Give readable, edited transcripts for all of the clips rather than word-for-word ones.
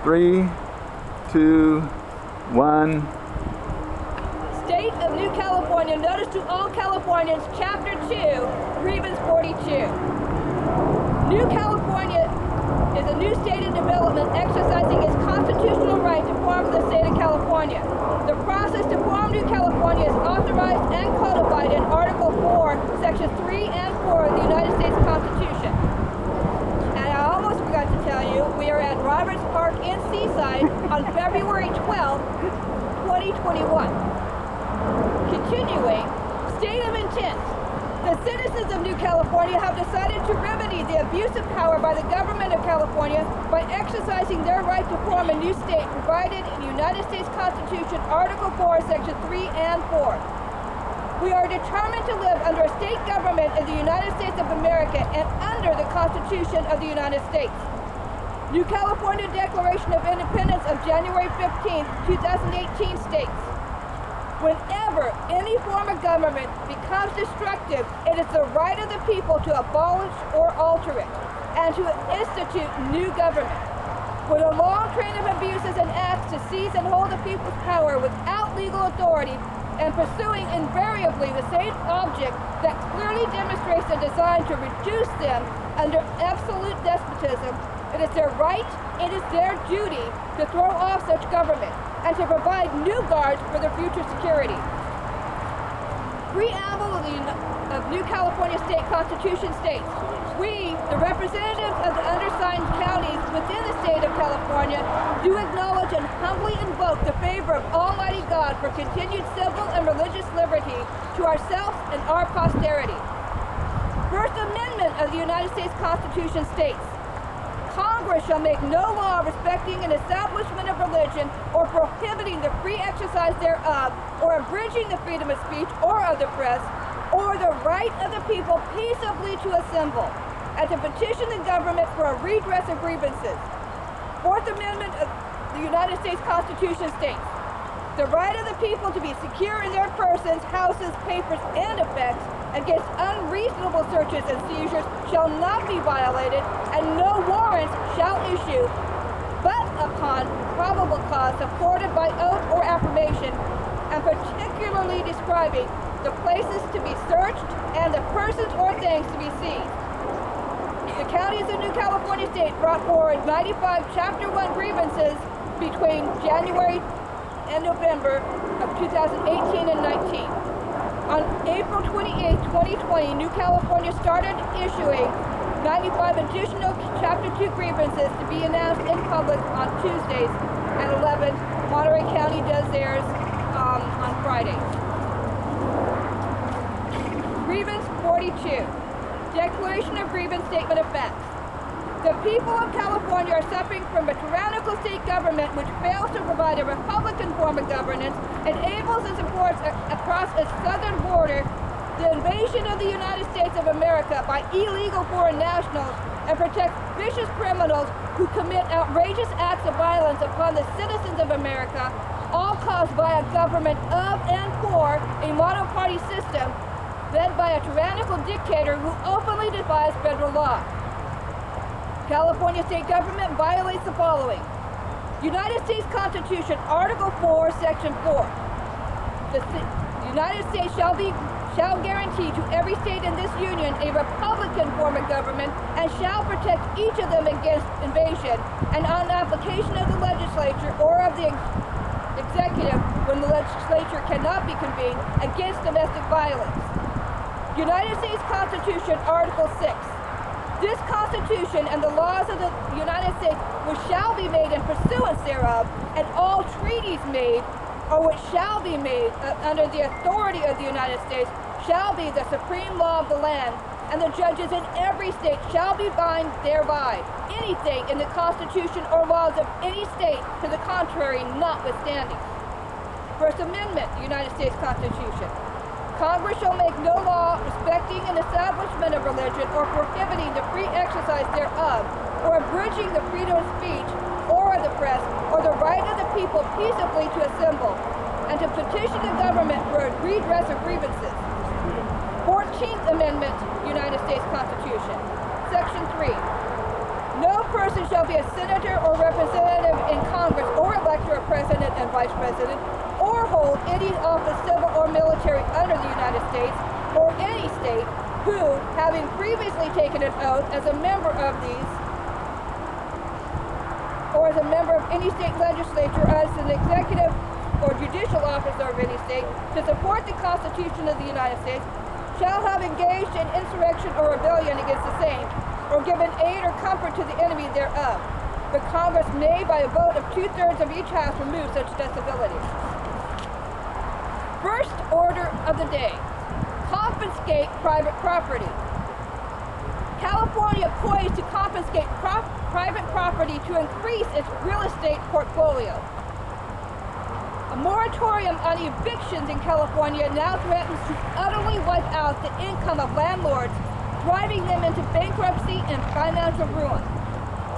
3, 2, 1. State of New California, notice to all Californians, Chapter 2, Grievance 42. New California is a new state in development exercising its constitutional right to form the state of California. The process to form New California is authorized and codified in Article 4, Sections 3 and 4 of the United States Constitution. And I almost forgot to tell you, we are at Roberts Park in Seaside on February 12th, 2021. Continuing, state of intent. The citizens of New California have decided to remedy the abuse of power by the government of California by exercising their right to form a new state provided in the United States Constitution, Article 4, Section 3 and 4. We are determined to live under a state government in the United States of America and under the Constitution of the United States. New California Declaration of Independence of January 15, 2018 states, whenever any form of government becomes destructive, it is the right of the people to abolish or alter it, and to institute new government. When a long train of abuses and acts to seize and hold the people's power without legal authority, and pursuing invariably the same object that clearly demonstrates a design to reduce them under absolute despotism, it is their right, it is their duty to throw off such government and to provide new guards for their future security. Preamble of New California State Constitution states, we, the representatives of the undersigned counties within the state of California, do acknowledge and humbly invoke the favor of Almighty God for continued civil and religious liberty to ourselves and our posterity. First Amendment of the United States Constitution states, Congress shall make no law respecting an establishment of religion or prohibiting the free exercise thereof, or abridging the freedom of speech or of the press, or the right of the people peaceably to assemble, and to petition the government for a redress of grievances. Fourth Amendment of the United States Constitution states, the right of the people to be secure in their persons, houses, papers, and effects against unreasonable searches and seizures shall not be violated, and no warrants shall issue but upon probable cause supported by oath or affirmation, and particularly describing the places to be searched and the persons or things to be seized. The counties of New California State brought forward 95 Chapter 1 grievances between January and November of 2018 and 19. On April 28, 2020, New California started issuing 95 additional Chapter 2 grievances to be announced in public on Tuesdays at 11. Monterey County does theirs on Fridays. Grievance 42. Declaration of Grievance Statement of Facts. The people of California are suffering from a tyrannical state government which fails to provide a Republican form of governance, enables and supports across its southern border the invasion of the United States of America by illegal foreign nationals, and protects vicious criminals who commit outrageous acts of violence upon the citizens of America, all caused by a government of and for a monoparty system led by a tyrannical dictator who openly defies federal law. California state government violates the following. United States Constitution, Article 4, Section 4. The United States shall guarantee to every state in this union a Republican form of government, and shall protect each of them against invasion, and on application of the legislature or of the executive, when the legislature cannot be convened, against domestic violence. United States Constitution, Article 6. This Constitution and the laws of the United States which shall be made in pursuance thereof, and all treaties made, or which shall be made under the authority of the United States, shall be the supreme law of the land, and the judges in every state shall be bound thereby, anything in the Constitution or laws of any state to the contrary notwithstanding. First Amendment, United States Constitution. Congress shall make no law respecting an establishment of religion or prohibiting the free exercise thereof, or abridging the freedom of speech or of the press, or the right of the people peaceably to assemble, and to petition the government for a redress of grievances. 14th Amendment, United States Constitution. Section 3. No person person shall be a senator or representative in Congress or elector of president and vice president or hold any office civil or military under the United States or any state who, having previously taken an oath as a member of these or as a member of any state legislature or as an executive or judicial officer of any state to support the Constitution of the United States shall have engaged in insurrection or rebellion against the same or given aid or comfort to the enemy thereof. The Congress may, by a vote of 2/3 of each house, remove such disability. First order of the day, confiscate private property. California poised to confiscate private property to increase its real estate portfolio. A moratorium on evictions in California now threatens to utterly wipe out the income of landlords, driving them into bankruptcy and financial ruin.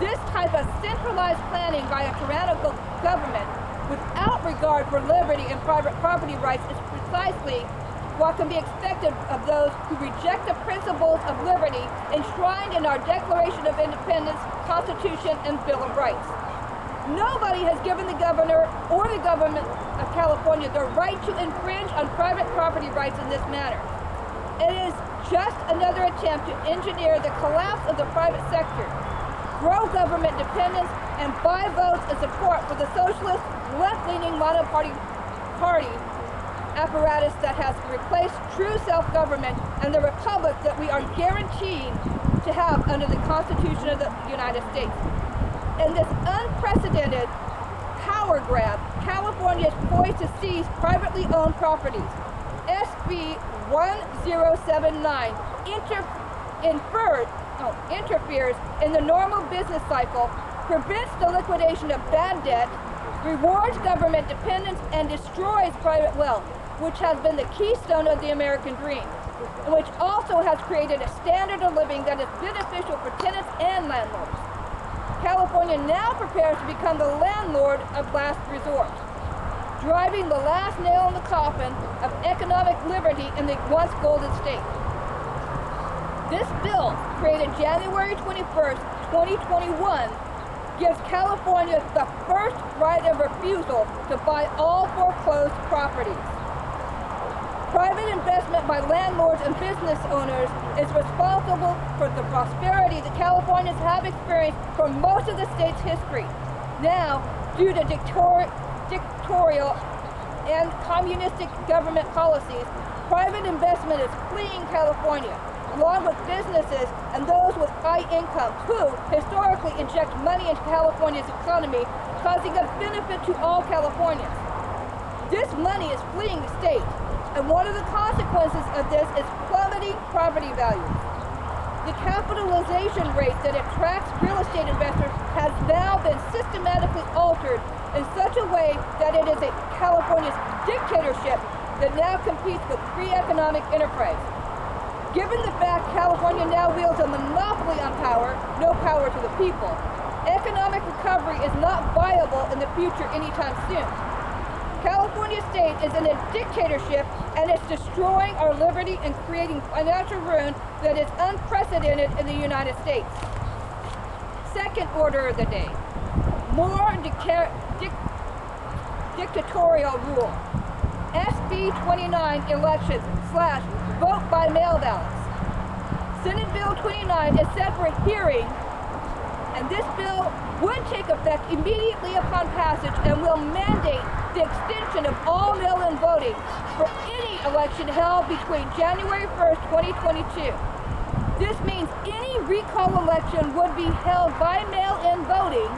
This type of centralized planning by a tyrannical government without regard for liberty and private property rights is precisely what can be expected of those who reject the principles of liberty enshrined in our Declaration of Independence, Constitution, and Bill of Rights. Nobody has given the governor or the government of California the right to infringe on private property rights in this manner. It is just another attempt to engineer the collapse of the private sector, grow government dependence, and buy votes and support for the socialist, left-leaning monoparty party apparatus that has replaced true self-government and the republic that we are guaranteed to have under the Constitution of the United States. In this unprecedented power grab, California is poised to seize privately owned properties. SB 1079 interferes in the normal business cycle, prevents the liquidation of bad debt, rewards government dependence, and destroys private wealth, which has been the keystone of the American dream, and which also has created a standard of living that is beneficial for tenants and landlords. California now prepares to become the landlord of last resort, driving the last nail in the coffin of economic liberty in the once golden state. This bill, created January 21st, 2021, gives California the first right of refusal to buy all foreclosed properties. Private investment by landlords and business owners is responsible for the prosperity that Californians have experienced for most of the state's history. Now, due to dictatorial and communistic government policies, private investment is fleeing California, along with businesses and those with high incomes who historically inject money into California's economy, causing a benefit to all Californians. This money is fleeing the state, and one of the consequences of this is plummeting property values. The capitalization rate that attracts real estate investors has now been systematically altered in such a way that it is a California's dictatorship that now competes with free economic enterprise. Given the fact California now wields a monopoly on power, no power to the people, economic recovery is not viable in the future anytime soon. California state is in a dictatorship, and it's destroying our liberty and creating financial ruin that is unprecedented in the United States. Second order of the day, more dictatorial rule. SB 29 elections / vote by mail ballots. Senate Bill 29 is set for a hearing, and this bill would take effect immediately upon passage and will mandate the extension of all mail-in voting for any election held between January 1st, 2022. This means any recall election would be held by mail-in voting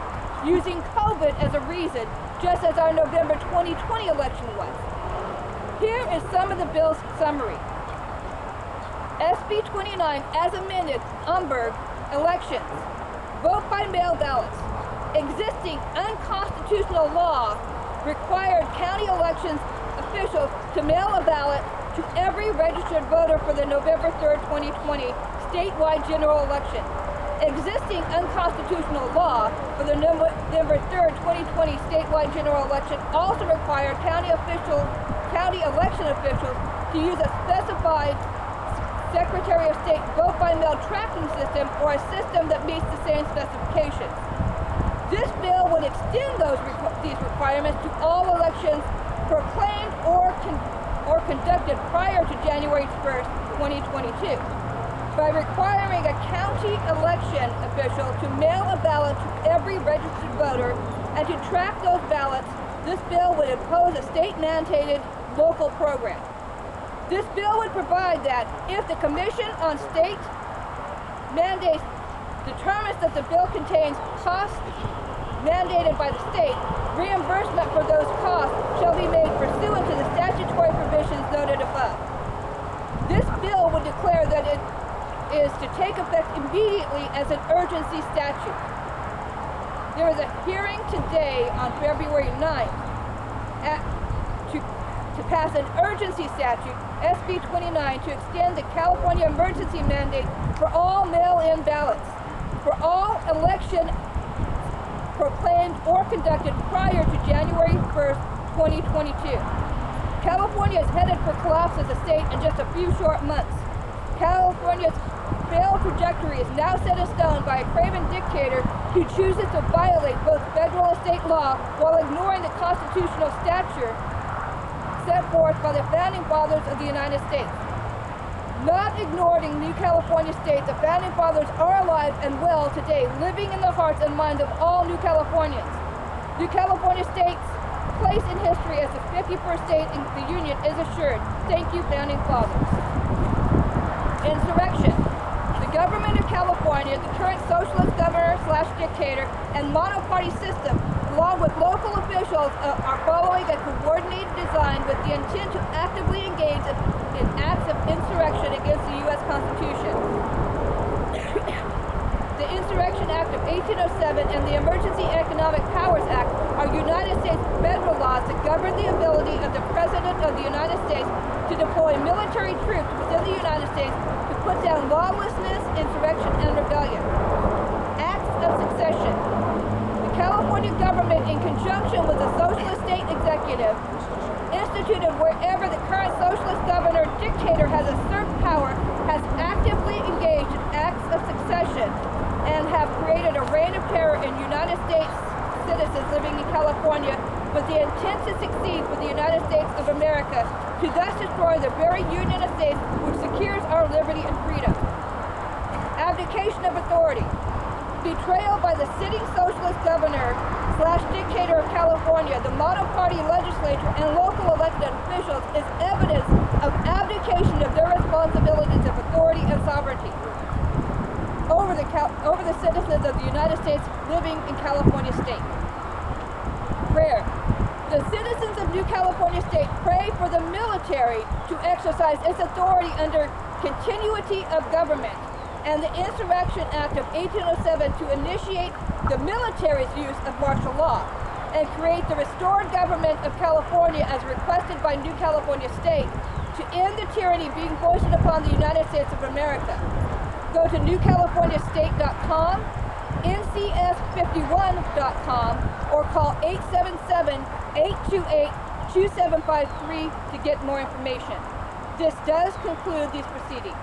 using COVID as a reason, just as our November 2020 election was. Here is some of the bill's summary. SB 29 as amended, Umberg, elections. Vote by mail ballots. Existing unconstitutional law required county elections officials to mail a ballot to every registered voter for the November 3rd, 2020 statewide general election. Existing unconstitutional law for the November 3rd, 2020 statewide general election also required county election officials to use a specified Secretary of State vote-by-mail tracking system or a system that meets the same specifications. This bill would extend these requirements to all elections proclaimed or conducted prior to January 1st, 2022. By requiring a county election official to mail a ballot to every registered voter and to track those ballots, this bill would impose a state-mandated local program. This bill would provide that if the Commission on State Mandates determines that the bill contains costs mandated by the state, reimbursement for those costs shall be made pursuant to the statutory provisions noted above. This bill would declare that it is to take effect immediately as an urgency statute. There is a hearing today on February 9th to pass an urgency statute, SB 29, to extend the California emergency mandate for all mail-in ballots, for all election proclaimed or conducted prior to January 1st, 2022. California is headed for collapse as a state in just a few short months. California's failed trajectory is now set in stone by a craven dictator who chooses to violate both federal and state law while ignoring the constitutional stature set forth by the founding fathers of the United States. Not ignoring New California State, the founding fathers are alive and well today, living in the hearts and minds of all New Californians. New California State's place in history as the 51st state in the Union is assured. Thank you, founding fathers. Insurrection. The government of California, the current socialist governor/dictator, and monoparty system, along with local officials, are following a coordinated design with the intent to actively engage in acts of insurrection against the U.S. Constitution. The Insurrection Act of 1807 and the Emergency Economic Powers Act are United States federal laws that govern the ability of the President of the United States to deploy military troops within the United States to put down lawlessness, insurrection, and rebellion. Acts of succession. The California government, in conjunction with the socialist state executive, instituted wherever the current socialist governor dictator has usurped power, has actively engaged in acts of succession and have created a reign of terror in United States citizens living in California with the intent to succeed for the United States of America, to thus destroy the very union of states which secures our liberty and freedom. Abdication of authority. Betrayal by the sitting socialist governor/dictator of California, the monoparty legislature, and local elected officials is evidence of abdication of their responsibilities of authority and sovereignty over the citizens of the United States living in California State. Prayer. The citizens of New California State pray for the military to exercise its authority under continuity of government, and the Insurrection Act of 1807 to initiate the military's use of martial law and create the restored government of California as requested by New California State to end the tyranny being foisted upon the United States of America. Go to newcaliforniastate.com, ncs51.com, or call 877-828-2753 to get more information. This does conclude these proceedings.